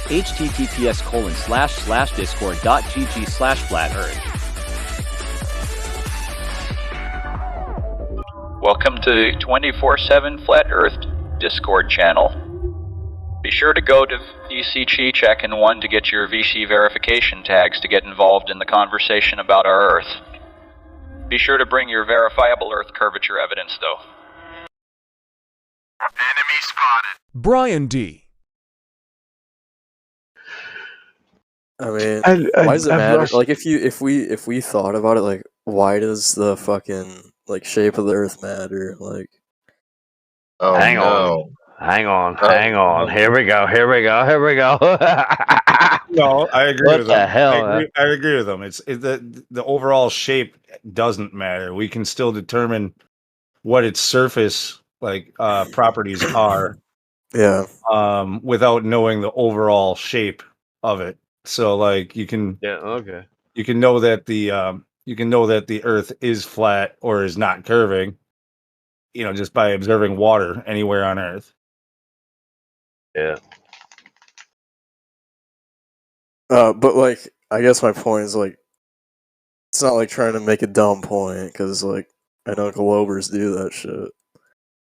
https://discord.gg/flat-earth. Welcome to 24/7 Flat Earth Discord channel. Be sure to go to VC Chi Check and 1 to get your VC verification tags to get involved in the conversation about our Earth. Be sure to bring your verifiable Earth curvature evidence, though. Enemy spotted. Brian D. I mean, why does it matter? Like, if we thought about it, like, why does the fucking like shape of the Earth matter? Like, hang on. Here we go. No, I agree What with the them. hell? I agree with them. The overall shape doesn't matter. We can still determine what its surface properties are. yeah. Without knowing the overall shape of it. So like you can know that the Earth is flat or is not curving, just by observing water anywhere on Earth. Yeah. But like, I guess my point is like, it's not like trying to make a dumb point because like I know Globers do that shit,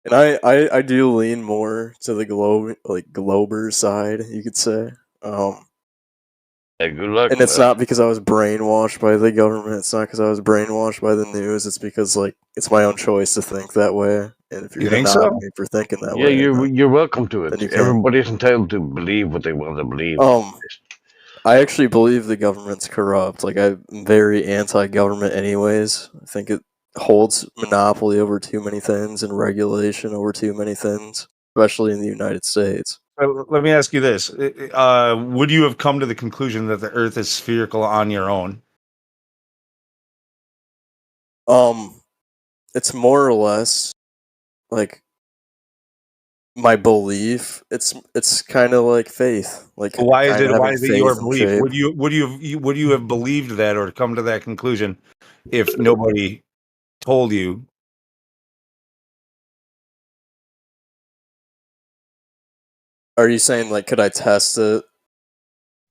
and I do lean more to the Glober side, you could say. Hey, good luck. And it's not because I was brainwashed by the government. It's not because I was brainwashed by the news. It's because like it's my own choice to think that way. And if you're gonna knock me for thinking that way, you're welcome to it. Everybody's entitled to believe what they want to believe. I actually believe the government's corrupt. Like, I'm very anti-government anyways. I think it holds monopoly over too many things and regulation over too many things, especially in the United States. Let me ask you this. Would you have come to the conclusion that the Earth is spherical on your own? It's more or less like my belief. It's kind of like faith. Like, why is it your belief? Would you have believed that or come to that conclusion if nobody told you? Are you saying like could I test it?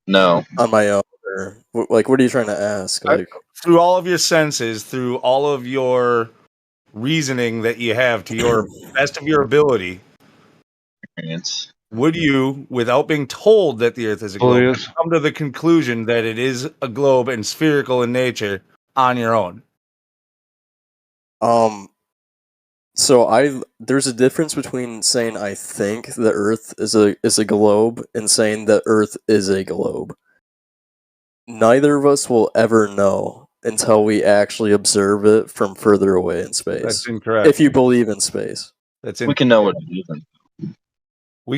No. On my own, or like what are you trying to ask? Like through all of your senses, through all of your reasoning that you have to your best of your ability. Would you, without being told that the Earth is a globe, come to the conclusion that it is a globe and spherical in nature on your own? So there's a difference between saying I think the Earth is a globe and saying that Earth is a globe. Neither of us will ever know until we actually observe it from further away in space. That's incorrect. If you believe in space. We can know what it is.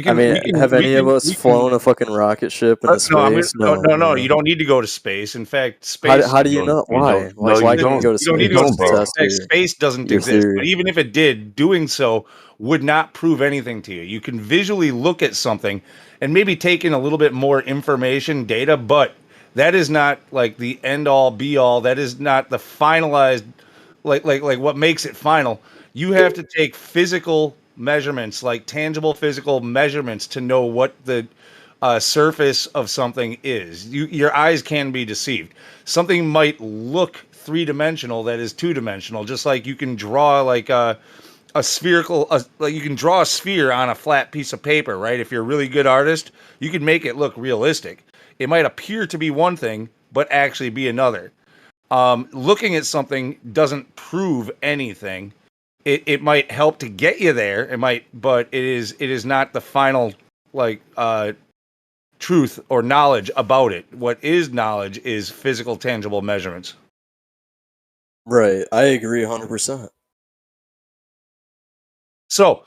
Have any of us flown a fucking rocket ship into space? No. You don't need to go to space. In fact, space. How do you know? Why? Why can't you go to space? You don't need to go to space. Space doesn't exist. But even if it did, doing so would not prove anything to you. You can visually look at something and maybe take in a little bit more information, data, but that is not like the end all be all. That is not the finalized, like what makes it final. You have to take physical measurements, like tangible physical measurements, to know what the surface of something is. Your eyes can be deceived. Something might look three-dimensional that is two-dimensional, just like you can draw like a spherical, like you can draw a sphere on a flat piece of paper, right? If you're a really good artist, you can make it look realistic. It might appear to be one thing, but actually be another. Looking at something doesn't prove anything. It might help to get you there. It might, but it is not the final truth or knowledge about it. What is knowledge is physical, tangible measurements. Right, I agree 100%. So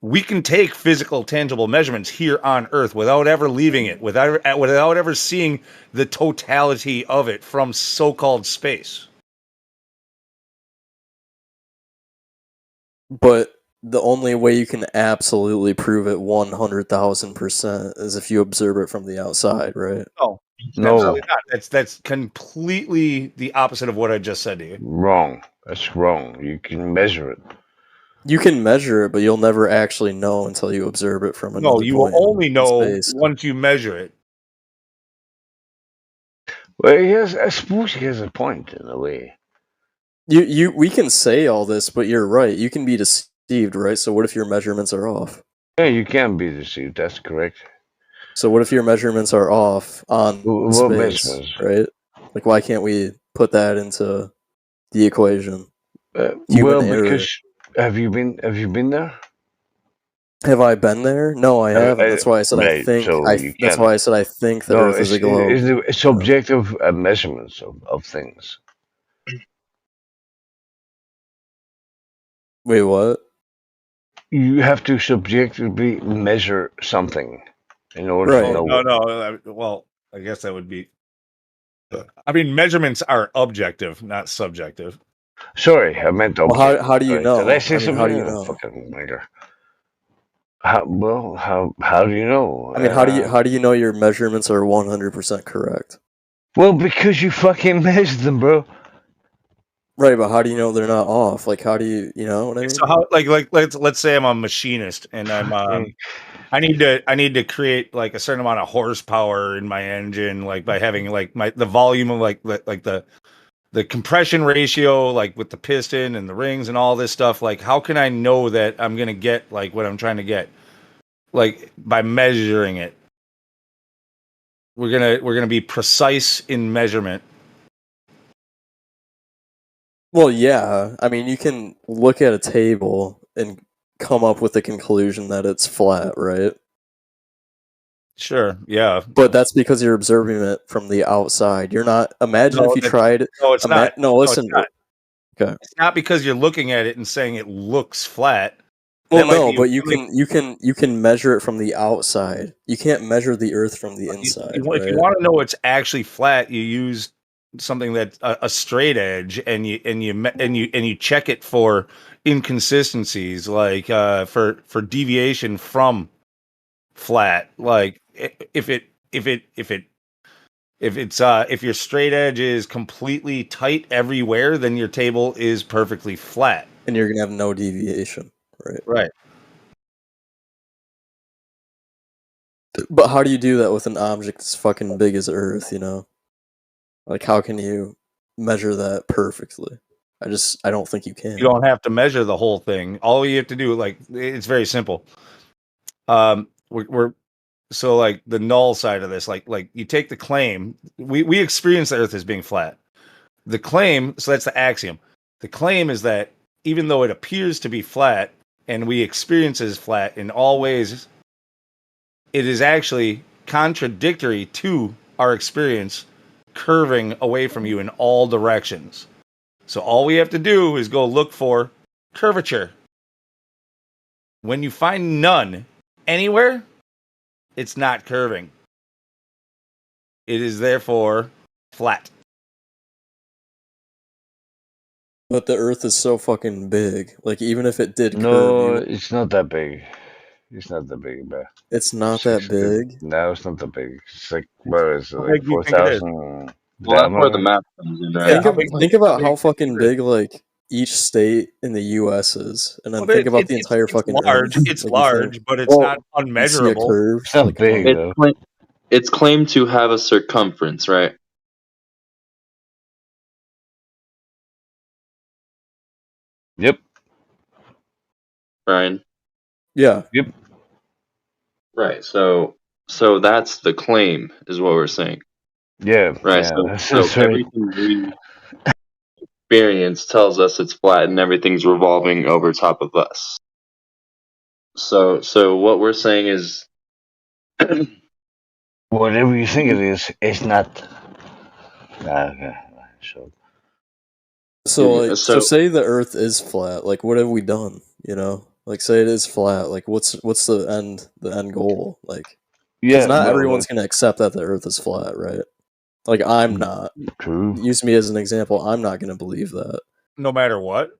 we can take physical, tangible measurements here on Earth without ever leaving it, without ever seeing the totality of it from so-called space. But the only way you can absolutely prove it 100,000% is if you observe it from the outside, right? No, absolutely not. That's completely the opposite of what I just said to you. Wrong. That's wrong. You can measure it. You can measure it, but you'll never actually know until you observe it from another point. No, you will only know once you measure it. Well, I suppose he has a point in a way. We can say all this, but you're right. You can be deceived, right? So what if your measurements are off? Yeah, you can be deceived. That's correct. So what if your measurements are off on What space, measurements? right? Like, why can't we put that into the equation? Well, because have you been there? Have I been there? No, I haven't. That's why I said right, I think. so That's why I said I think the Earth is a globe. It's subjective measurements of things. Wait, what? You have to subjectively measure something in order to know. No. Well, I guess that would be. I mean, measurements are objective, not subjective. Sorry, I meant objective. Well, how do you know? Did I say something? How do you know? Fucking wanker. How do you know? I mean, how do you know your measurements are 100% correct? Well, because you fucking measured them, bro. Right, but how do you know they're not off? Like, how do you know what I mean? So how, like let's say I'm a machinist and I'm I need to create like a certain amount of horsepower in my engine, like by having like the volume of like the compression ratio, like with the piston and the rings and all this stuff. Like, how can I know that I'm gonna get like what I'm trying to get? Like by measuring it. We're gonna be precise in measurement. Well, yeah. I mean, you can look at a table and come up with the conclusion that it's flat, right? Sure, yeah. But that's because you're observing it from the outside. You're not. Imagine if you tried. No, it's not. No, listen. No, it's not. Okay. It's not because you're looking at it and saying it looks flat. Well, no, but you can measure it from the outside. You can't measure the Earth from the inside. If you want to know it's actually flat, you use something that's a straight edge, and you check it for inconsistencies, like for deviation from flat. Like if your straight edge is completely tight everywhere, then your table is perfectly flat, and you're gonna have no deviation. Right. But how do you do that with an object as fucking big as Earth, you know? Like, how can you measure that perfectly? I don't think you can. You don't have to measure the whole thing. All you have to do, like, it's very simple. We're so like the null side of this, like you take the claim. We experience the Earth as being flat. The claim, so that's the axiom. The claim is that even though it appears to be flat, and we experience it as flat in all ways, it is actually contradictory to our experience curving away from you in all directions. So all we have to do is go look for curvature. When you find none anywhere, it's not curving. It is therefore flat. But the Earth is so fucking big. Like, even if it did curve, it's not that big. It's not that big, bro. It's not that big? No, it's not that big. It's like, where is it? Like 4,000. Well, that's where the map comes in, right? Think about how fucking big, like, each state in the U.S. is, and then think about the entire fucking large. Earth. It's large, but it's not unmeasurable. Curve, it's not big, though. It's claimed to have a circumference, right? Yep. Brian? Yeah. Yep. Right. So that's the claim, is what we're saying. Yeah. Right. Yeah, so everything we experience tells us it's flat and everything's revolving over top of us. So what we're saying is whatever you think it is, it's not. Okay. So say the Earth is flat. Like, what have we done? You know, like, say it is flat. Like, what's the end goal? Like, because not everyone's gonna accept that the Earth is flat, right? Like, I'm not. True. Use me as an example. I'm not gonna believe that. No matter what.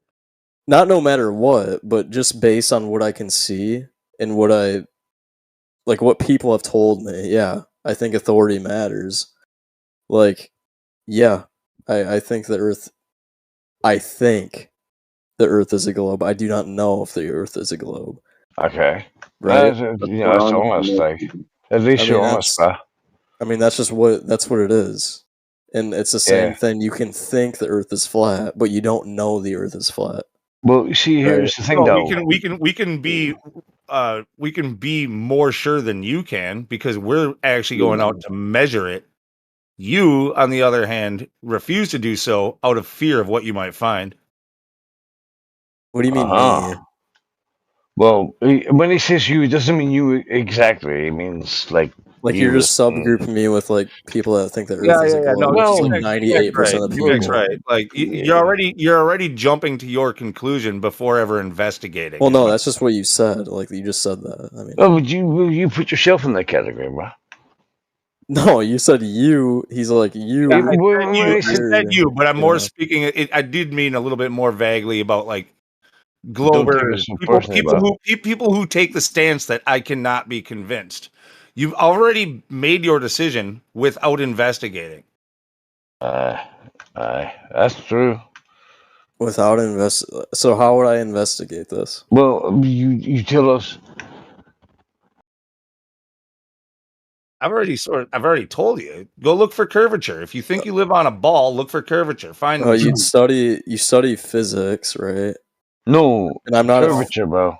Not no matter what, but just based on what I can see and what people have told me. Yeah, I think authority matters. Like, yeah, I think the Earth. I think the Earth is a globe. I do not know if the Earth is a globe. Okay. Right? That's almost like, at least you're honest, bro. I mean, that's what it is. And it's the same thing. You can think the Earth is flat, but you don't know the Earth is flat. Well, see, here's the thing, though. We can be more sure than you can because we're actually going out to measure it. You, on the other hand, refuse to do so out of fear of what you might find. What do you mean, me? Well, when he says you, it doesn't mean you exactly. It means like you're just subgrouping me with like people that think the Earth is a globe. No, well, 98% of people. That's right. Like you're already jumping to your conclusion before ever investigating. Well, no, that's just what you said. Like you just said that. I mean, will you put yourself in that category, bro? No, you said you. He's like you. I said you, but I'm more speaking. I did mean a little bit more vaguely about like globers, people who take the stance that I cannot be convinced. You've already made your decision without investigating. That's true. Without so how would I investigate this? Well, you tell us. I've already told you. Go look for curvature. If you think you live on a ball, look for curvature. Find. Oh, you study physics, right? No, and I'm not curvature, bro.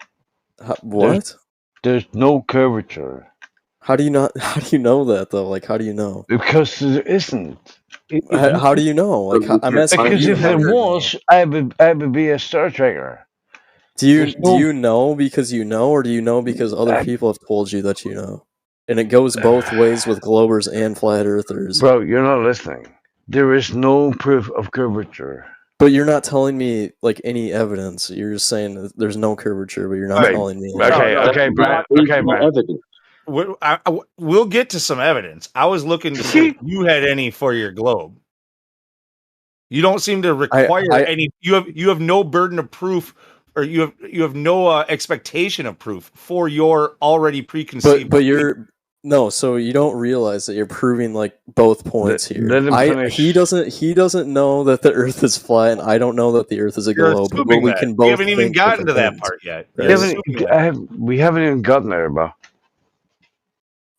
What? There's no curvature. How do you know that though? Like, how do you know? Because there isn't. How do you know? Like, I'm asking. Because if there was, I would be a Star Trekker. Do you know because you know, or do you know because other people have told you that you know? And it goes both ways with globers and flat earthers. Bro, you're not listening. There is no proof of curvature. But you're not telling me like any evidence. You're just saying that there's no curvature, but you're not telling me. Okay, Brad. We'll get to some evidence. I was looking to see if you had any for your globe. You don't seem to require any. You have no burden of proof, or you have no expectation of proof for your already preconceived. But you're. No, so you don't realize that you're proving like both points here. He doesn't know that the Earth is flat, and I don't know that the Earth is a globe. But we can both. We haven't even gotten to that part yet. We haven't even gotten there, bro.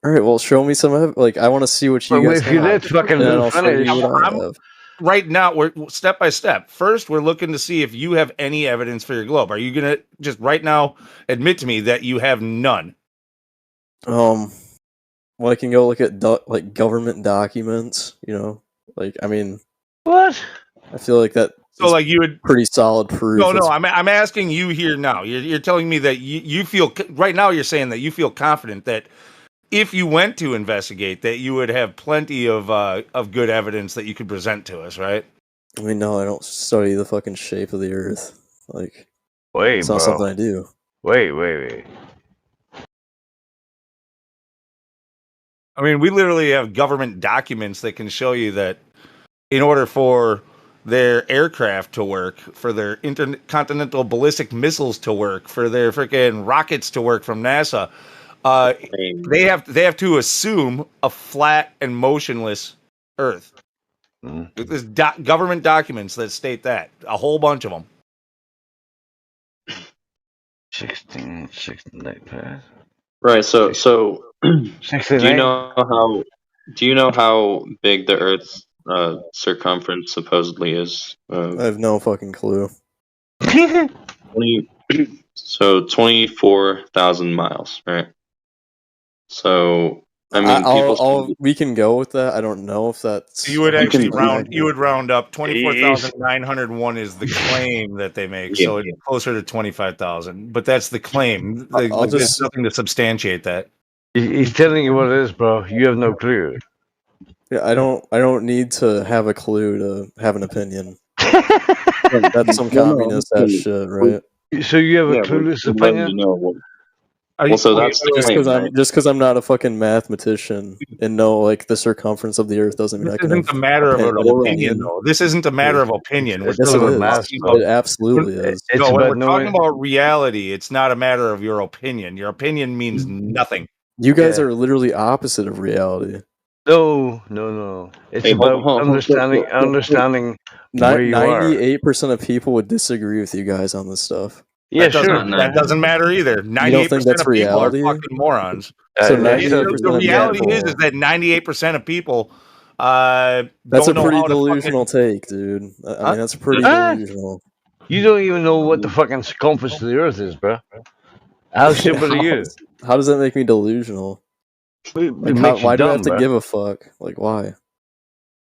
All right, well, show me some. Like, I want to see what you guys. If you did fucking finish. Right now, we're step by step. First, we're looking to see if you have any evidence for your globe. Are you gonna just right now admit to me that you have none? Well, I can go look at like government documents, you know. Like, I mean, what? I feel like that. So, like, you would pretty solid proof. No, I'm asking you here now. You're telling me that you feel right now. You're saying that you feel confident that if you went to investigate, that you would have plenty of good evidence that you could present to us, right? I mean, no, I don't study the fucking shape of the Earth. Like, wait, it's not something I do. Wait. I mean, we literally have government documents that can show you that in order for their aircraft to work, for their intercontinental ballistic missiles to work, for their freaking rockets to work from NASA, they have to assume a flat and motionless Earth. There's government documents that state that, a whole bunch of them. 16 pass. Right. So do 69? you know how big the Earth's circumference supposedly is? I have no fucking clue. 24,000 miles, right? So I mean, we can go with that. I don't know if that's. You would actually round up 24,901 is the claim that they make, so it's closer to 25,000. But that's the claim. There's nothing to substantiate that. He's telling you what it is, bro. You have no clue. Yeah, I don't need to have a clue to have an opinion. That's some communist ass shit, right? So you have a clueless opinion? So that's just because I'm not a fucking mathematician and know like the circumference of the Earth doesn't mean I can. This isn't a matter of an opinion, though. This isn't a matter of opinion. It absolutely is. No, when we're talking about reality, it's not a matter of your opinion. Your opinion means nothing. You guys are literally opposite of reality. No. It's about understanding where you are. 98% of people would disagree with you guys on this stuff. Yeah, that doesn't matter either. 98% of people are fucking morons. So the reality is that 98% of people That's a don't know pretty how to delusional fucking, take, dude. I Huh? mean, that's pretty Huh? delusional. You don't even know what the fucking circumference of the Earth is, bro. How stupid are you? How does that make me delusional? It Like, makes you why do I have dumb, to bro. give a fuck? Like, why?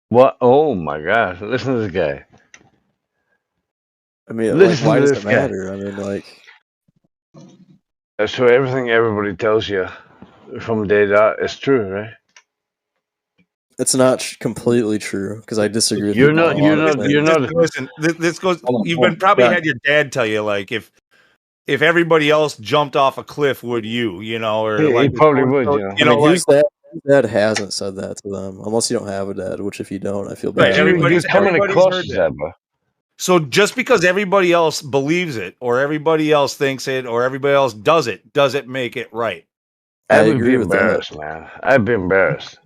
What? Oh my gosh! Listen to this guy. I mean, like, Listen why to does this it guy. matter? I mean, like, So everything everybody tells you from day dot is true, right? it's not completely true because I disagree with You're people not. on a You're lot of not. things. You're not. listen, this goes. Hold on, You've hold been on. probably Brian. had your dad tell you like if everybody else jumped off a cliff, would you? You know, or He like probably would, you know. You I know, mean, like whose dad hasn't said that to them? Unless you don't have a dad, which if you don't, I feel right. bad. You're Everybody's coming across heard as that. that, bro. So just because everybody else believes it, or everybody else thinks it, or everybody else does it make it right? I I would agree be with that. embarrassed, man. I'd be embarrassed.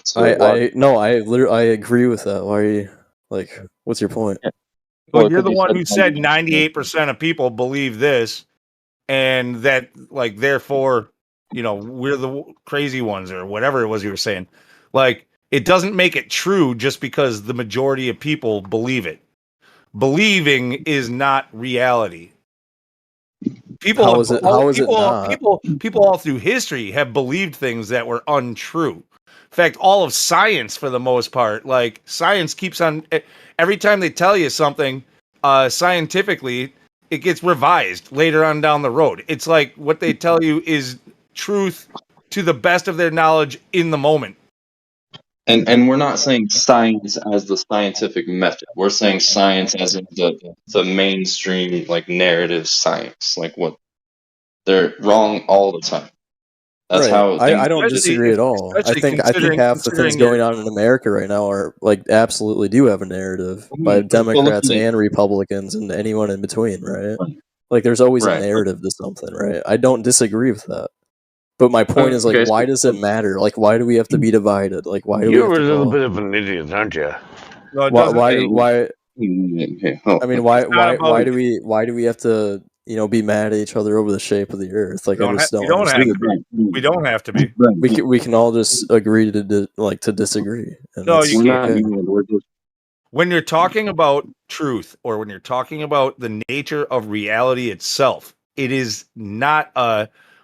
So I agree with that. Why are you like? What's your point? Well, it you're could the be one who said something- 98% of people believe this, and that, like, therefore, you know, we're the crazy ones, or whatever it was you were saying. Like, it doesn't make it true just because the majority of people believe it. Believing is not reality. People, How is it not? people all through history have believed things that were untrue. In fact, all of science, for the most part, like science keeps on. Every time they tell you something scientifically, it gets revised later on down the road. It's like what they tell you is truth to the best of their knowledge in the moment. And we're not saying science as the scientific method. We're saying science as in the mainstream like narrative science. Like what they're wrong all the time. That's Right. how I don't Especially- disagree at all. I especially think considering- half the things considering your- going on in America right now are like absolutely do have a narrative by Democrats and Republicans and anyone in between, right? Like there's always a Right. narrative to something, right? I don't disagree with that. But my point is like Okay, why so- does it matter? Like why do we have to be divided? Like why do we You're have a to little go- bit of an idiot, aren't you? No, it why doesn't- why hey, why Okay, hold I mean on. why It's not why about- why do we have to, you know, be mad at each other over the shape of the earth? Like I just don't we don't have understand. to be. We don't have to be. We can all just agree to to disagree. And No, that's you We're not. okay. We're just When you're talking about truth, or when you're talking about the nature of reality itself, it is not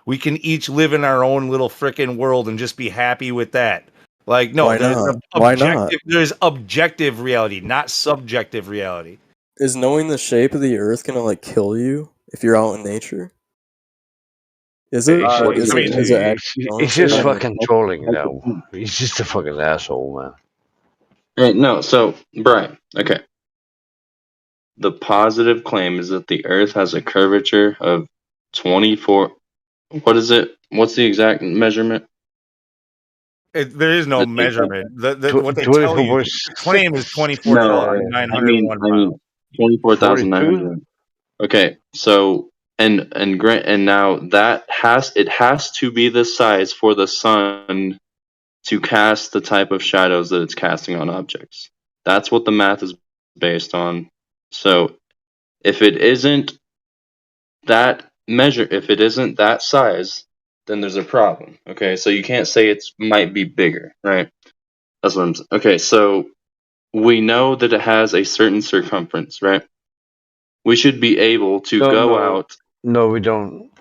we can each live in our own little frickin' world and just be happy with that. Like, no, Why there's not? an Why not? objective, there's objective reality, not subjective reality. Is knowing the shape of the earth gonna like kill you if you're out in nature? Is it? It's- Like, is it's- it? Is it it's- actually It's just honestly? fucking trolling now. He's just a fucking asshole, man. right. No, so Brian. Okay. The positive claim is that the Earth has a curvature of 24. What is it? What's the exact measurement? There is no The- measurement. What they tell you, the claim is 24,901 pounds. 24,900. Okay, so and now that has to be the size for the sun to cast the type of shadows that it's casting on objects. That's what the math is based on. So if it isn't that if it isn't that size, then there's a problem. Okay, so you can't say it might be bigger, right? That's what I'm saying. Okay, so we know that it has a certain circumference, right? We should be able to go out. No, we don't.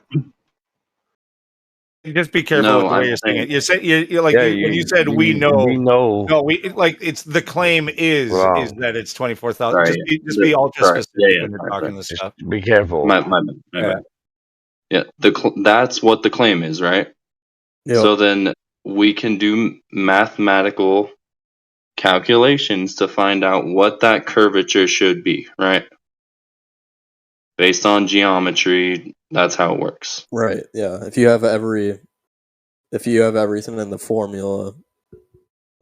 You just be careful No, with the way I'm you're saying saying- it. You said you're like Yeah, when you said we know. We know. No, it's the claim is Wrong. that it's 24,000. Sorry, Just be ultra sorry. specific Yeah, when you're sorry, talking sorry. this Just stuff. be careful. My bad. Yeah, that's what the claim is, right? Yep. So then we can do mathematical calculations to find out what that curvature should be, right? Based on geometry, that's how it works. Right. Yeah. If you have everything in the formula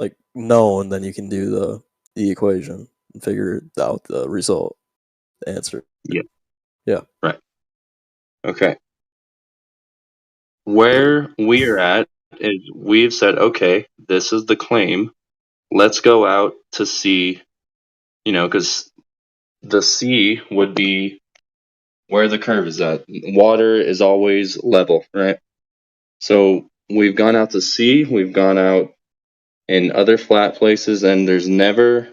like known, then you can do the equation and figure out the result, the answer. Okay. Where we are at is we've said, okay, this is the claim. Let's go out to see, because the sea would be where the curve is at. Water is always level, right? So we've gone out to sea, we've gone out in other flat places, and there's never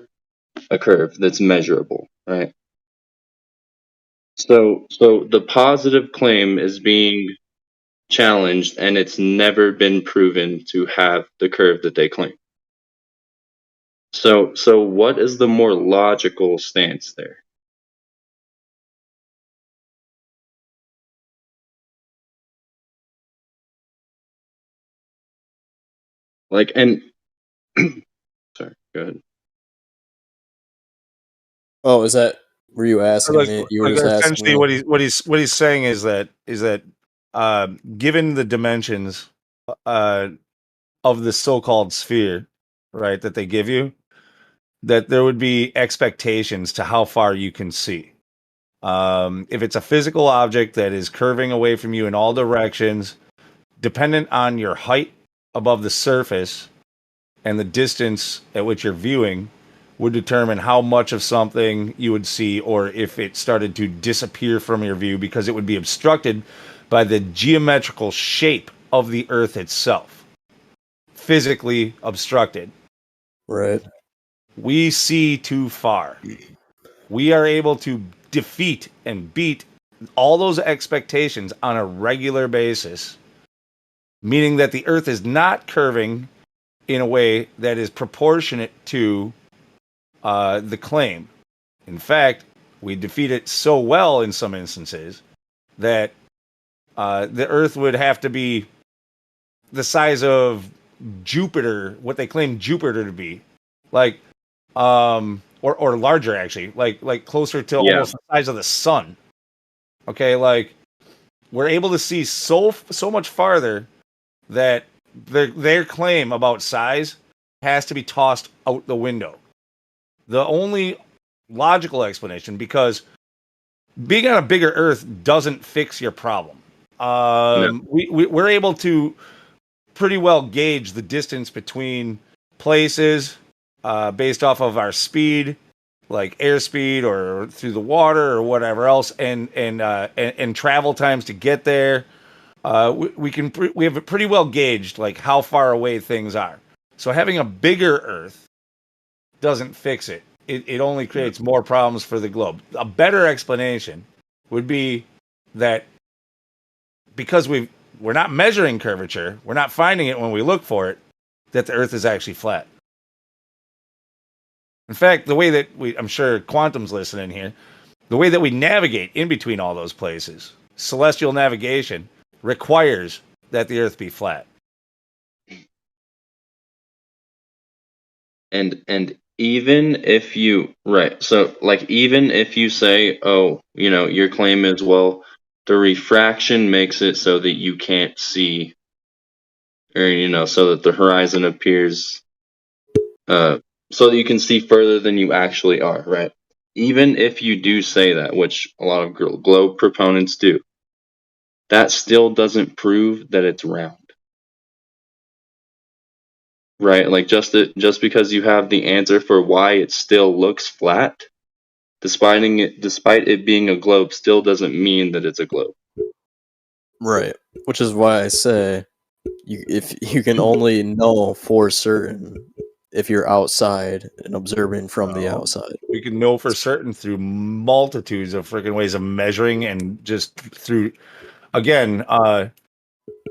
a curve that's measurable, right? So the positive claim is being challenged, and it's never been proven to have the curve that they claim. So what is the more logical stance there? Like, and sorry, go ahead. Oh, is that? Were you asking me? You were just asking essentially me. what he's saying is that given the dimensions of the so-called sphere, right, that they give you, that there would be expectations to how far you can see. If it's a physical object that is curving away from you in all directions, dependent on your height above the surface and the distance at which you're viewing, would determine how much of something you would see, or if it started to disappear from your view because it would be obstructed by the geometrical shape of the Earth itself. Physically obstructed. Right. We see too far. We are able to defeat and beat all those expectations on a regular basis, meaning that the Earth is not curving in a way that is proportionate to the claim. In fact, we defeat it so well in some instances that the Earth would have to be the size of Jupiter, what they claim Jupiter to be, like, or larger actually, like closer to almost the size of the sun. Okay, like we're able to see so much farther that their claim about size has to be tossed out the window. The only logical explanation, because being on a bigger Earth doesn't fix your problem. No. We're able to pretty well gauge the distance between places based off of our speed, like airspeed or through the water or whatever else, and travel times to get there. We have it pretty well gauged, like how far away things are. So having a bigger Earth doesn't fix it. It only creates more problems for the globe. A better explanation would be that because we're not measuring curvature, we're not finding it when we look for it, that the Earth is actually flat. In fact, the way that I'm sure Quantum's listening here, the way that we navigate in between all those places, celestial navigation, requires that the Earth be flat. And even if you, right, so like even if you say, oh, your claim is, well, the refraction makes it so that you can't see, or so that the horizon appears so that you can see further than you actually are, right? Even if you do say that, which a lot of globe proponents do, that still doesn't prove that it's round. Right? Like just because you have the answer for why it still looks flat, despite it being a globe, still doesn't mean that it's a globe. Right. Which is why I say if you can only know for certain if you're outside and observing from the outside. We can know for certain through multitudes of freaking ways of measuring, and just through, again,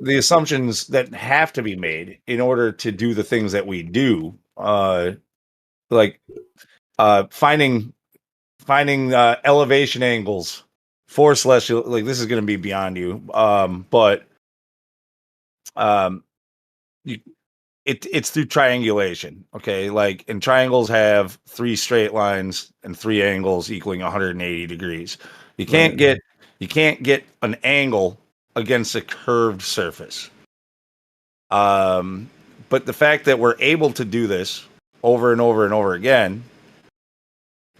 the assumptions that have to be made in order to do the things that we do, like finding elevation angles for celestial. Like, this is going to be beyond you, but it's through triangulation. Okay, like, and triangles have 3 straight lines and 3 angles equaling 180 degrees. You can't get an angle against a curved surface. But the fact that we're able to do this over and over and over again,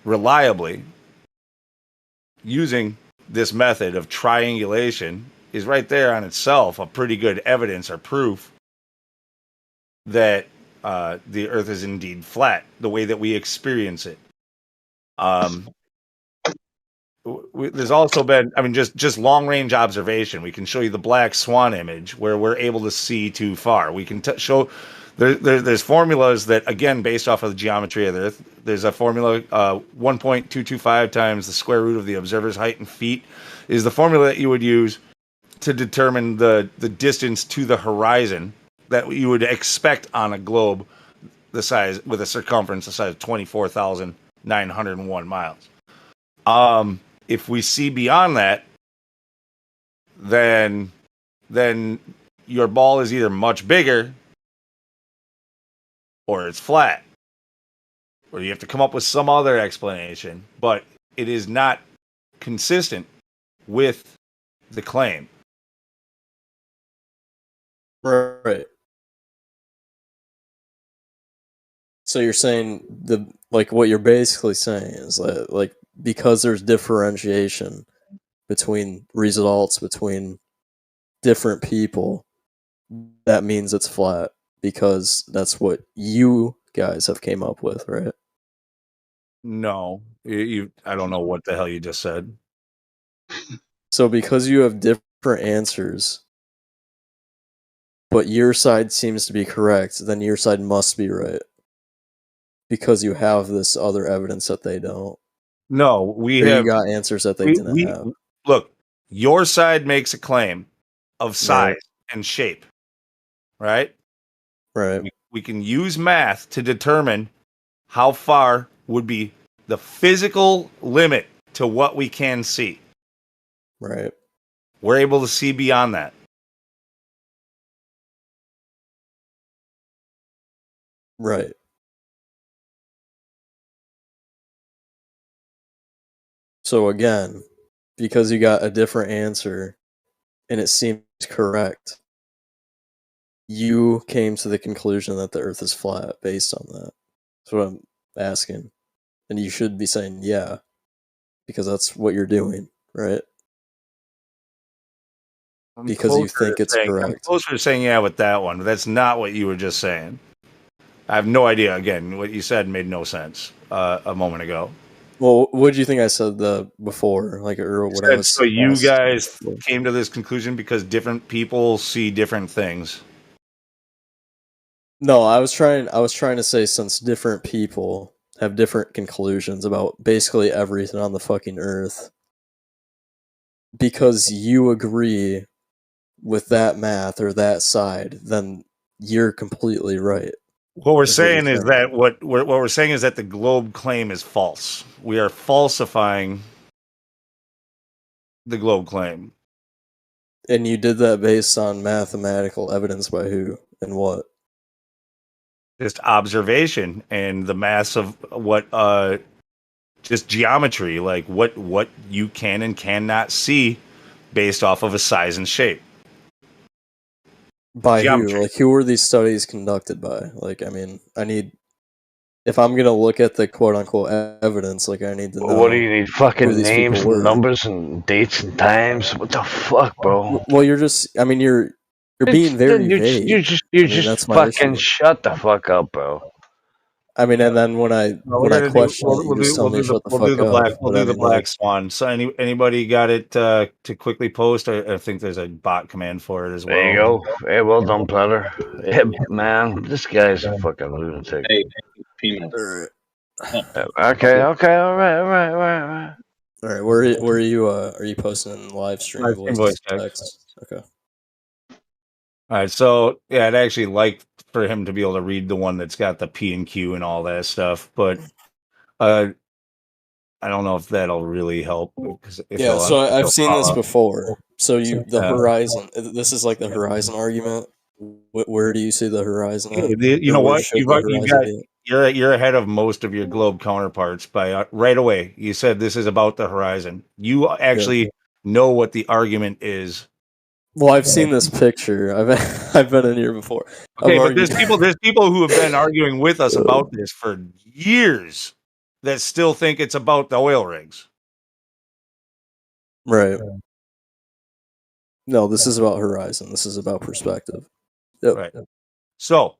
reliably, using this method of triangulation, is right there on itself a pretty good evidence or proof that the Earth is indeed flat, the way that we experience it. There's also been, just long range observation. We can show you the black swan image where we're able to see too far. We can show There's formulas that, again, based off of the geometry of the Earth. There's a formula, 1.225 times the square root of the observer's height in feet is the formula that you would use to determine the distance to the horizon that you would expect on a globe the size with a circumference the size of 24,901 miles. If we see beyond that, then your ball is either much bigger or it's flat, or you have to come up with some other explanation, but it is not consistent with the claim. Right. So you're saying what you're basically saying is that like because there's differentiation between results between different people, that means it's flat because that's what you guys have came up with, right? No, I don't know what the hell you just said. So because you have different answers, but your side seems to be correct, then your side must be right. Because you have this other evidence that they don't. No, you got answers that they didn't have. Look, your side makes a claim of size and shape, right? Right. We can use math to determine how far would be the physical limit to what we can see. Right. We're able to see beyond that. Right. So again, because you got a different answer and it seems correct, you came to the conclusion that the Earth is flat based on that. That's what I'm asking. And you should be saying yeah, because that's what you're doing, right? Because you think it's correct. I'm closer to saying yeah with that one, but that's not what you were just saying. I have no idea. Again, what you said made no sense a moment ago. Well, what did you think I said before? So you guys came to this conclusion because different people see different things. No, I was trying to say since different people have different conclusions about basically everything on the fucking Earth, because you agree with that math or that side, then you're completely right. What we're saying is that what we're saying is that the globe claim is false. We are falsifying the globe claim. And you did that based on mathematical evidence by who and what? Just observation and the mass of what just geometry, like what you can and cannot see based off of a size and shape. By geometry. Who? Like, who were these studies conducted by? Like, I mean, if I'm gonna look at the quote-unquote evidence, like, I need to know. What do you need? Fucking names and numbers and dates and times? What the fuck, bro? Well, you're being very vague. You just fucking shut the fuck up, bro. I mean, and then when I question it, you just tell me shut the fuck up. We'll do the black swan. So anybody got it to quickly post? I think there's a bot command for it as well. There you go. Hey, well done, Platter. Yeah, man, this guy's a fucking lunatic. Hey, peanuts. Okay, all right. All right, where are you? Are you posting in live stream? Voice text. Okay. All right, so yeah, I'd actually like for him to be able to read the one that's got the P and Q and all that stuff, but I don't know if that'll really help. So I've seen this before. So horizon. This is like the horizon argument. Where do you see the horizon? You know what? You're ahead of most of your globe counterparts by right away. You said this is about the horizon. You actually know what the argument is. Well, I've seen this picture. I've been in here before. Okay, but there's people who have been arguing with us about this for years that still think it's about the oil rigs. Right. No, this is about horizon. This is about perspective. Yep. Right. So,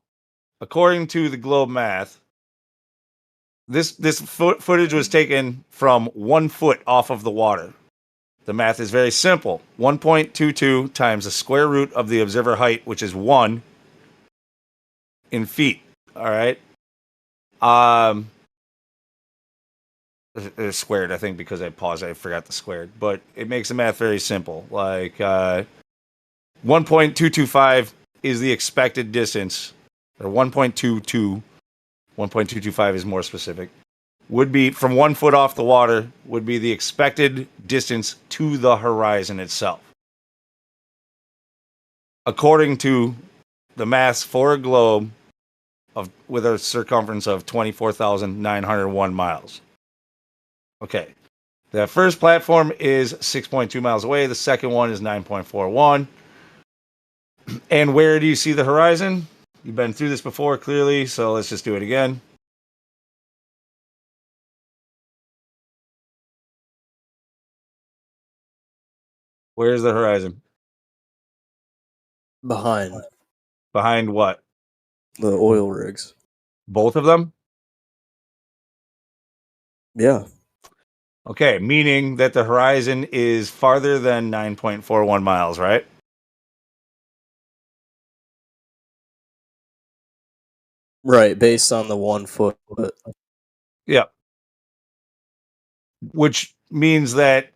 according to the globe math, this footage was taken from 1 foot off of the water. The math is very simple. 1.22 times the square root of the observer height, which is 1, in feet. All right. It's squared, I think, because I paused. I forgot the squared, but it makes the math very simple. Like 1.225 is the expected distance, or 1.22. 1.225 is more specific. Would be from 1 foot off the water. Would be the expected distance to the horizon itself, according to the mass for a globe with a circumference of 24,901 miles. Okay. The first platform is 6.2 miles away. The second one is 9.41. And where do you see the horizon? You've been through this before, clearly, so let's just do it again. Where's the horizon? Behind Behind what? the oil rigs. Both of them? Yeah. Okay, meaning that the horizon is farther than 9.41 miles, right? Right, based on the 1 foot. Yeah. Which means that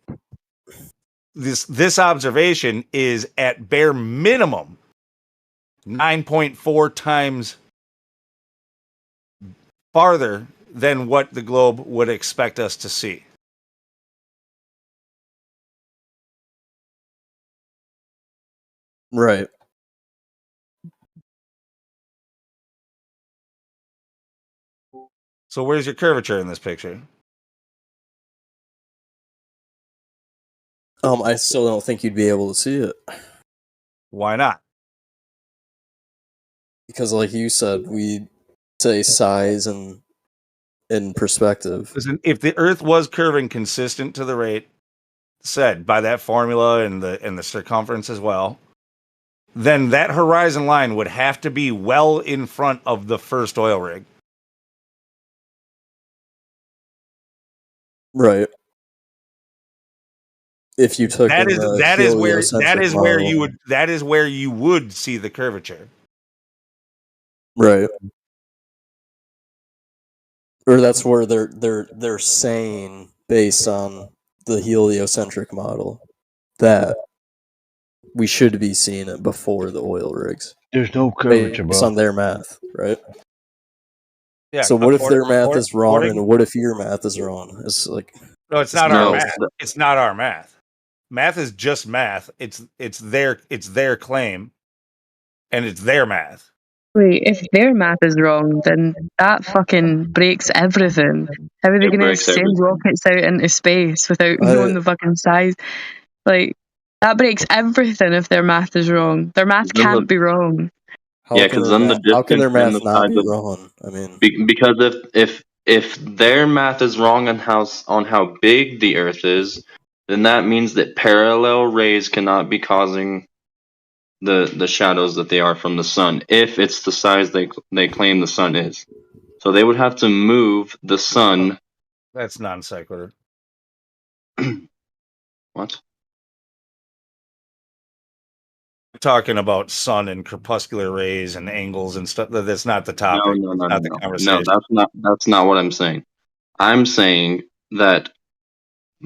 this observation is at bare minimum 9.4 times farther than what the globe would expect us to see. Right. So where's your curvature in this picture? I still don't think you'd be able to see it. Why not? Because like you said, we say size and in perspective. Listen, if the Earth was curving consistent to the rate said by that formula and the circumference as well, then that horizon line would have to be well in front of the first oil rig. Right. If you took that is where you would see the curvature. Right. Or that's where they're saying, based on the heliocentric model, that we should be seeing it before the oil rigs. There's no curvature, based bro. on their math, right? Yeah. So what if their math is wrong, and what if your math is wrong? It's like, no, it's not our math. It's not our math. Math is just math. It's their claim, and it's their math. Wait, if their math is wrong, then that fucking breaks everything. How are they going to send rockets out into space without knowing the fucking size? Like, that breaks everything if their math is wrong. Their math can't be wrong. Yeah, because then how can their math not be wrong? I mean, because if their math is wrong on how big the Earth is, then that means that parallel rays cannot be causing the shadows that they are from the sun, if it's the size they claim the sun is. So they would have to move the sun. That's non sequitur. What? Talking about sun and crepuscular rays and angles and stuff. That's not the topic. No, the conversation. No, that's not what I'm saying. I'm saying that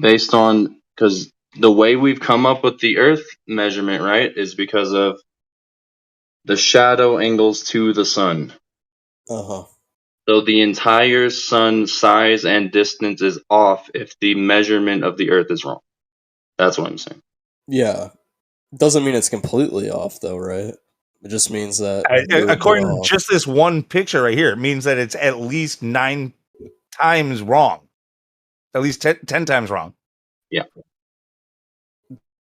based on, because the way we've come up with the Earth measurement, right, is because of the shadow angles to the sun. Uh-huh. So the entire sun size and distance is off if the measurement of the Earth is wrong. That's what I'm saying. Yeah. Doesn't mean it's completely off, though, right? It just means that according to just this one picture right here, it means that it's at least 9 times wrong. At least 10 times wrong. Yeah.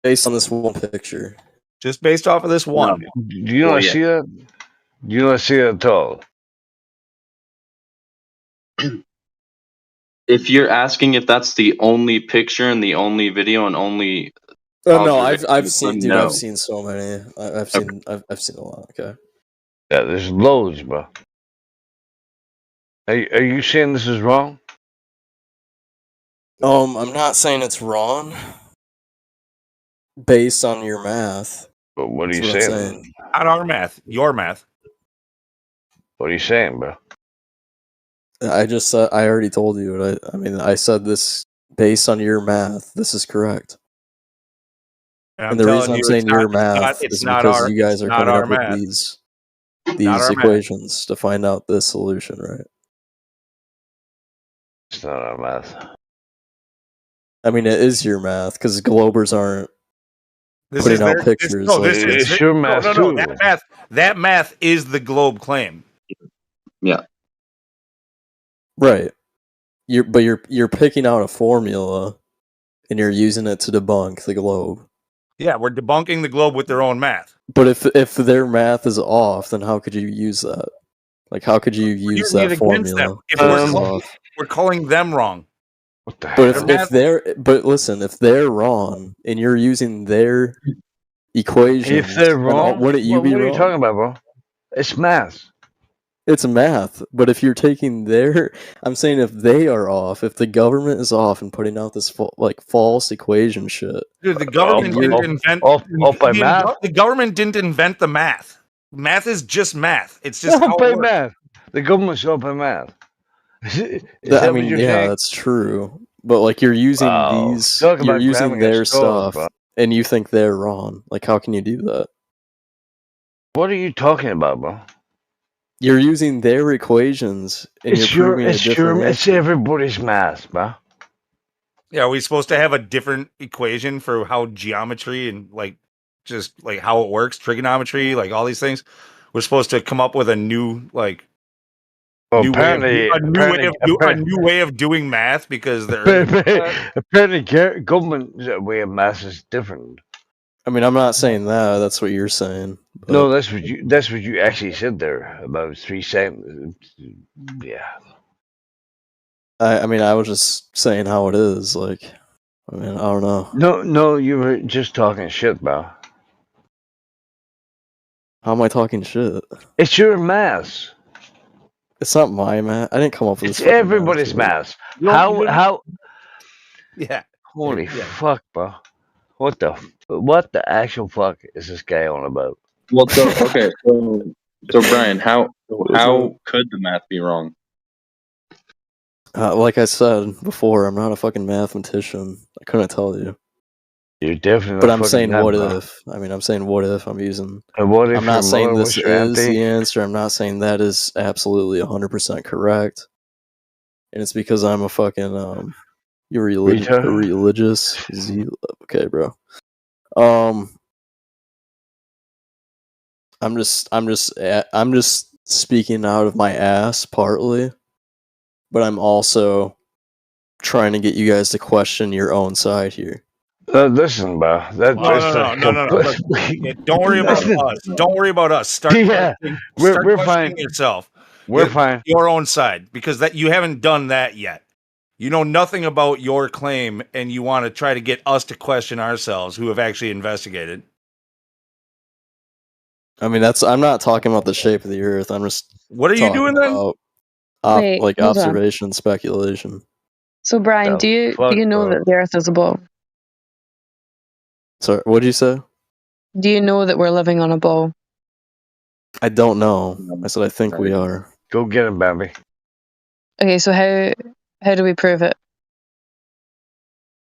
Based on this one picture. Just based off of this one. No. Do you not see that? Do you not see it at all? If you're asking if that's the only picture and the only video and only... Oh no, I've seen, dude. No. I've seen so many. I've seen a lot. Okay. Yeah, there's loads, bro. Are you saying this is wrong? I'm not saying it's wrong. Based on your math. But what are you saying? Not our math. Your math. What are you saying, bro? I just I already told you. I mean, I said this based on your math. This is correct. And the reason I'm saying your math is because you guys are coming up with these equations to find out this solution, right? It's not our math. I mean, it is your math because Globers aren't putting out pictures. It's your math too. That math is the globe claim. Yeah. Right. You're picking out a formula and you're using it to debunk the globe. Yeah, we're debunking the globe with their own math. But if their math is off, then how could you use that? Like, how could you use that formula? If we're calling them wrong. What the heck? But listen, if they're wrong and you're using their equation, if they're wrong, wouldn't you be wrong? What are you talking about, bro? It's math. It's math, but if you're taking I'm saying if they are off, if the government is off and putting out this false equation shit. Dude, the government didn't invent math. The government didn't invent the math. Math is just math. It's just off by math. The government's off by math. Saying? That's true. But like you're using you're using their stuff, and you think they're wrong. Like, how can you do that? What are you talking about, bro? You're using their equations, and you're proving a different answer. It's everybody's math, bro. Yeah, are we supposed to have a different equation for how geometry and just how it works, trigonometry, like all these things? We're supposed to come up with a new a new way of doing math because apparently government way of math is different. I mean, I'm not saying that. That's what you're saying. But... No, that's what you actually said there about 3 seconds. Yeah. I mean, I was just saying how it is. Like, I mean, I don't know. No, you were just talking shit, bro. How am I talking shit? It's your math. It's not my math. I didn't come up with this. It's everybody's math. How? Yeah. Holy fuck, bro. What the actual fuck is this guy on about? Well, so Brian, how could the math be wrong? Like I said before, I'm not a fucking mathematician. I couldn't tell you. You're definitely. But I'm saying what if. I mean, I'm saying what if I'm using. What if I'm not saying this is the answer. I'm not saying that is absolutely 100% correct. And it's because I'm a fucking you're religious. Okay, bro. I'm just speaking out of my ass partly, but I'm also trying to get you guys to question your own side here. Listen, bro. No. Don't worry about us. Don't worry about us. Start we're fine. Yourself. We're fine. Your own side, because you haven't done that yet. You know nothing about your claim, and you want to try to get us to question ourselves, who have actually investigated. I mean, I'm not talking about the shape of the Earth. I'm just. What are you doing then? Observation, speculation. So, Brian, do you know that the Earth is a ball? Sorry, what did you say? Do you know that we're living on a ball? I don't know. I said I think we are. Go get him, baby. Okay, so how do we prove it?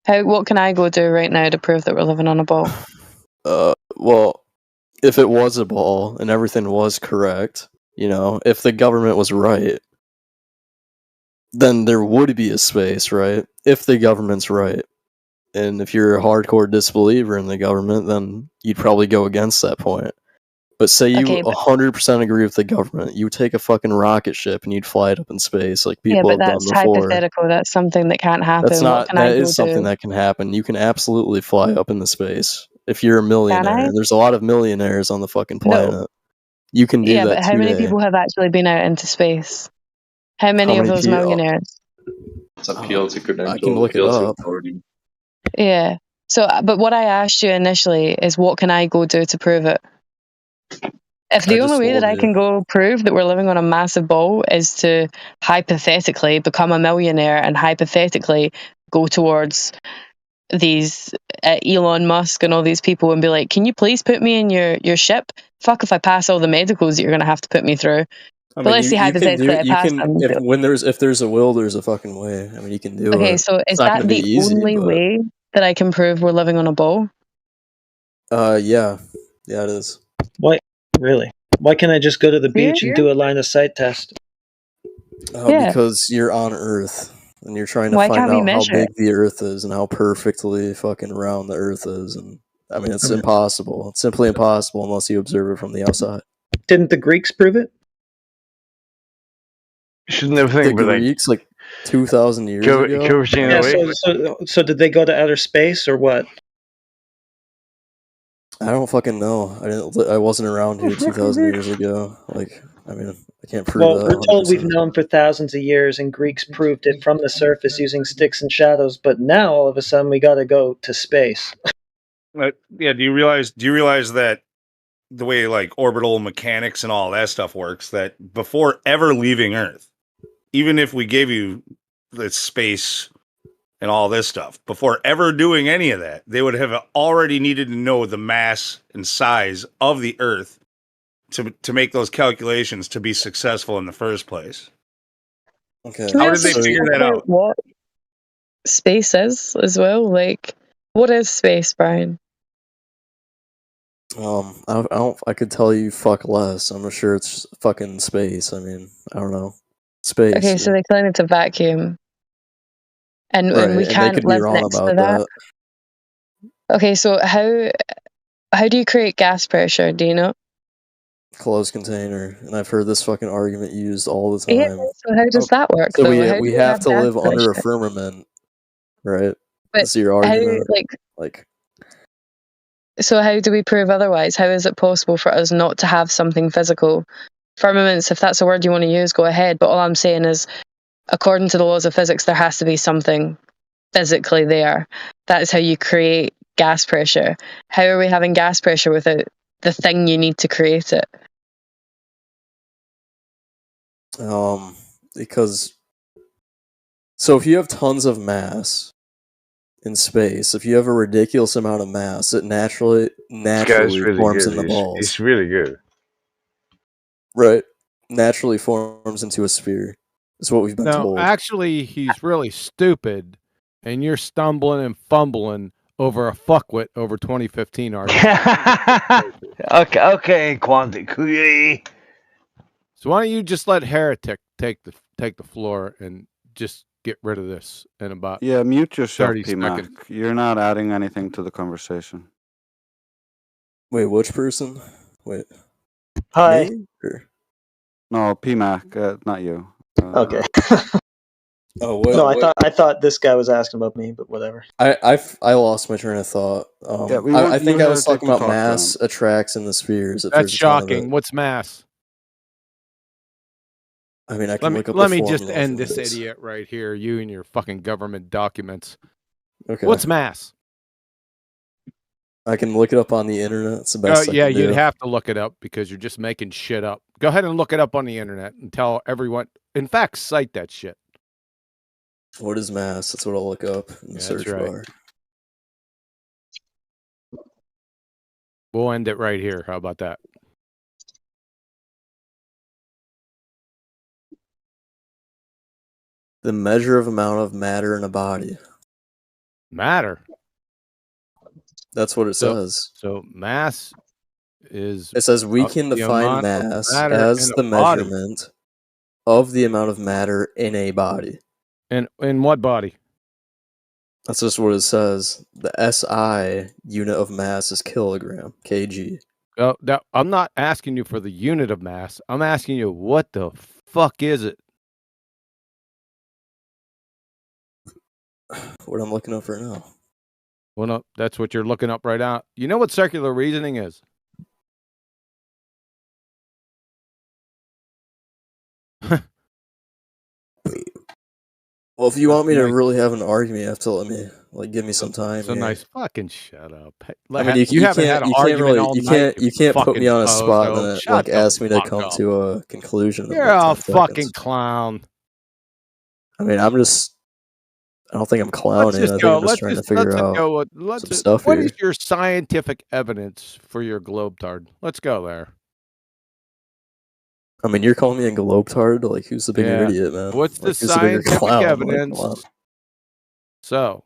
What can I go do right now to prove that we're living on a ball? Well, if it was a ball and everything was correct, if the government was right, then there would be a space, right? If the government's right. And if you're a hardcore disbeliever in the government, then you'd probably go against that point. But say you 100% agree with the government, you would take a fucking rocket ship and you'd fly it up in space like people have done before. Yeah, but that's hypothetical. That's something that can't happen. That is something that can happen. You can absolutely fly up into space if you're a millionaire. There's a lot of millionaires on the fucking planet. No. You can do that. Yeah, but how many people have actually been out into space? How many of those millionaires? It's appeal to credentials. I can look it up. Yeah. So, but what I asked you initially is, what can I go do to prove it? If the only way that I can go prove that we're living on a massive ball is to hypothetically become a millionaire and hypothetically go towards these Elon Musk and all these people and be like, can you please put me in your ship? Fuck if I pass all the medicals that you're going to have to put me through. I But mean, let's see you can do hypothetically, I passed them. if there's a will, there's a fucking way. I mean, you can do it. Okay, so It's is not that gonna be the easy, only but way that I can prove we're living on a ball? yeah, it is. Why? Really? Why can't I just go to the beach and do a line of sight test? Yeah. Because you're on Earth and you're trying to Why find can't we out how measure big it? the Earth is and how perfectly fucking round the Earth is, and I mean it's impossible. It's simply impossible unless you observe it from the outside. Didn't the Greeks prove it? Shouldn't have The think, but Greeks, like 2,000 years ago. Yeah, so did they go to outer space or what? I don't fucking know. I wasn't around here 2,000 years ago. Like, I mean, I can't prove Well, that. we're told 100%. we've known for thousands of years, and Greeks proved it from the surface using sticks and shadows. But now, all of a sudden, we got to go to space. Yeah. Do you realize that the way like orbital mechanics and all that stuff works, that before ever leaving Earth, even if we gave you the space and all this stuff, before ever doing any of that, they would have already needed to know the mass and size of the Earth to make those calculations to be successful in the first place. Okay. Can we How did also they figure talk that about out? what space is as well? Like, what is space, Brian? I could tell you fuck less. I'm sure it's fucking space. I mean, I don't know. Space. Okay, so yeah. they claim it's a vacuum. And Right, we and they can't could be live wrong next to about that. that. Okay, so how do you create gas pressure? Do you know? Closed container, and I've heard this fucking argument used all the time. Yeah, so how does that work? So though? How we do have to gas live under a pressure? firmament, right? But That's your how, argument. like, so how do we prove otherwise? How is it possible for us not to have something physical? Firmaments, if that's a word you want to use, go ahead. But all I'm saying is, according to the laws of physics, there has to be something physically there. That is how you create gas pressure. How are we having gas pressure without the thing you need to create it? Because so if you have tons of mass in space, if you have a ridiculous amount of mass, it naturally really forms good. in the balls. It's really good. Right. Naturally forms into a sphere. Is what we've been told. Actually, he's really stupid, and you're stumbling and fumbling over a fuckwit over 2015 argument. okay, Quantic. So why don't you just let Heretic take the floor and just get rid of this in about mute yourself, 30 P-Mac. seconds. You're not adding anything to the conversation. Wait, which person? Wait. Hi. Me? Or... No, P-Mac, not you. Okay. Oh, what? No, I thought this guy was asking about me, but whatever. I lost my train of thought. I think I was talking about mass attracts in the spheres. That's shocking. What's mass? I mean, I can look up. Let me just end this idiot right here. You and your fucking government documents. Okay. What's mass? I can look it up on the internet. It's the best. Yeah, you'd have to look it up because you're just making shit up. Go ahead and look it up on the internet and tell everyone. In fact, cite that shit. What is mass? That's what I'll look up in the search bar. We'll end it right here. How about that? The measure of amount of matter in a body. Matter? That's what it says. So mass is... It says we can define mass as the measurement of the amount of matter in a body. In what body? That's just what it says. The SI unit of mass is kilogram, kg. I'm not asking you for the unit of mass. I'm asking you, what the fuck is it? What I'm looking up right now. Well, no, that's what you're looking up right now. You know what circular reasoning is? Well, if you want me to really have an argument, you have to let me give me some time. So nice, fucking shut up. I mean, you haven't had an argument all night. You can't put me on a spot and ask me to come to a conclusion. You're a fucking clown. I mean, I don't think I'm clowning. I think I'm just trying to figure out some stuff here. What is your scientific evidence for your globetard? Let's go there. I mean, you're calling me a globetard? Like, who's the bigger Yeah. idiot, man? What's the Like, who's the bigger scientific clown? Like, evidence? come on. So,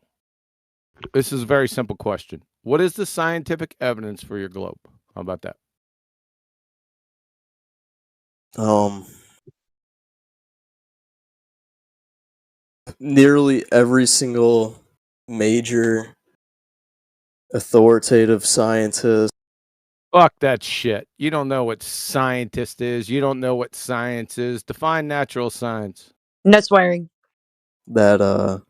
this is a very simple question. What is the scientific evidence for your globe? How about that? Nearly every single major authoritative scientist. Fuck that shit. You don't know what scientist is. You don't know what science is. Define natural science. No swearing. That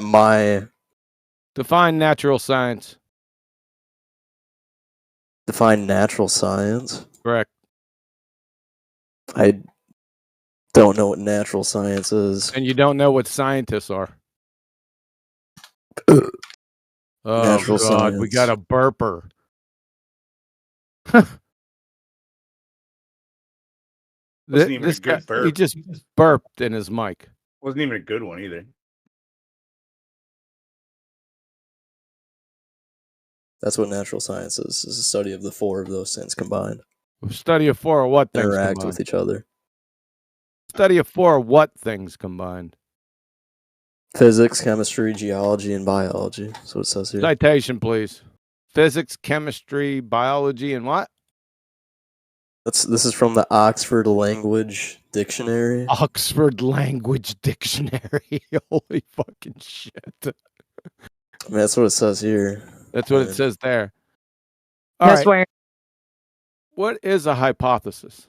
my Define natural science. define natural science. Correct. I don't know what natural science is. And you don't know what scientists are. Oh, Natural God, we science. got a burper. Wasn't even a This good guy, burp. he just burped in his mic. Wasn't even a good one either. That's what natural science is a study of the four of those things combined. Study of four or what things Interact combined? with each other. Study of four or what things combined? Physics, chemistry, geology, and biology. That's what it says here. Citation, please. Physics, chemistry, biology, and what? This is from the Oxford Language Dictionary. Oxford Language Dictionary. Holy fucking shit. I mean, that's what it says here. That's what it says there. No All right. swearing. What is a hypothesis?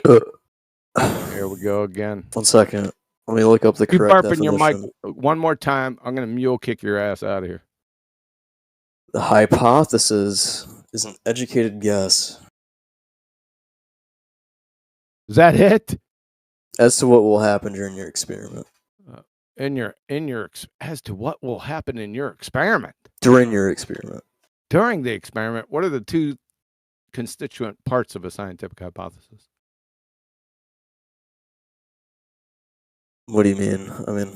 Here we go again. 1 second. Let me look up the You correct burp in your mic definition. one more time. I'm going to mule kick your ass out of here. The hypothesis is an educated guess Is that it? as to what will happen during your experiment. As to what will happen in your experiment. During your experiment. During the experiment, what are the two constituent parts of a scientific hypothesis? What do you mean? I mean,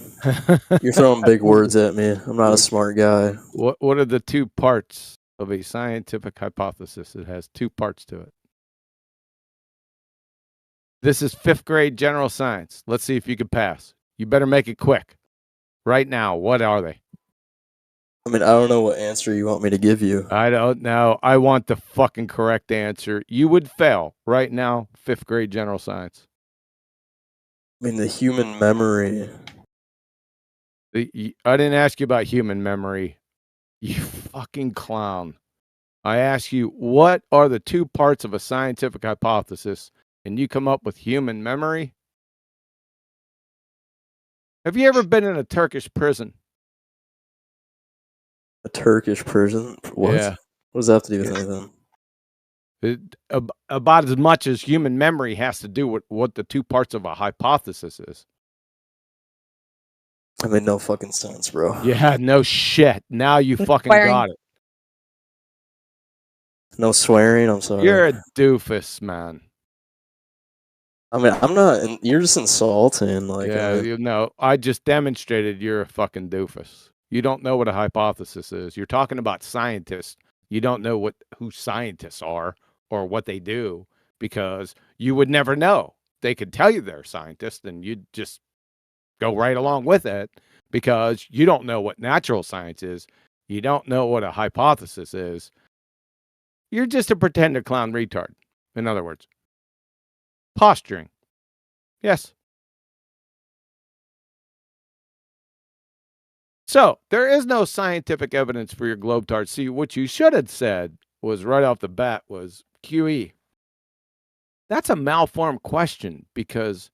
you're throwing big words at me. I'm not a smart guy. What are the two parts of a scientific hypothesis? It has two parts to it. This is 5th grade general science. Let's see if you can pass. You better make it quick. Right now, what are they? I mean, I don't know what answer you want me to give you. I don't know. I want the fucking correct answer. You would fail right now, 5th grade general science. I mean, the human memory. I didn't ask you about human memory. You fucking clown. I ask you, what are the two parts of a scientific hypothesis? And you come up with human memory? Have you ever been in a Turkish prison? A Turkish prison? What? Yeah. What does that have to do with anything? About as much as human memory has to do with what the two parts of a hypothesis is. I mean, no fucking sense, bro. Yeah, no shit. Now you fucking Swearing. got it. No swearing, I'm sorry. You're a doofus, man. I mean, I'm not. You're just insulting. Like, Yeah, I just demonstrated you're a fucking doofus. You don't know what a hypothesis is. You're talking about scientists. You don't know who scientists are or what they do because you would never know. They could tell you they're scientists and you'd just go right along with it because you don't know what natural science is. You don't know what a hypothesis is. You're just a pretender clown retard, in other words. Posturing. Yes. So, there is no scientific evidence for your globetard. See, what you should have said was right off the bat was QE. That's a malformed question because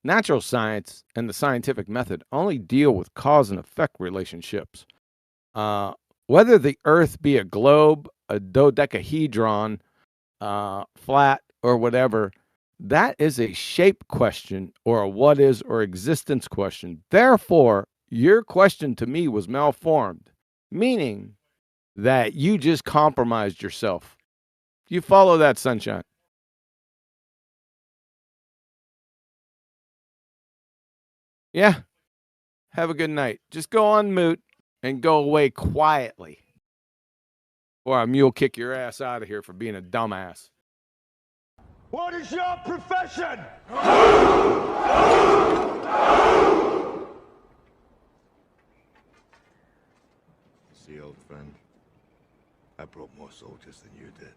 natural science and the scientific method only deal with cause and effect relationships. Whether the Earth be a globe, a dodecahedron, flat, or whatever, that is a shape question or a what is or existence question. Therefore, your question to me was malformed, meaning that you just compromised yourself. You follow that, Sunshine? Yeah. Have a good night. Just go on mute and go away quietly. or a mule kick your ass out of here for being a dumbass. What is your profession? See, old friend, I brought more soldiers than you did.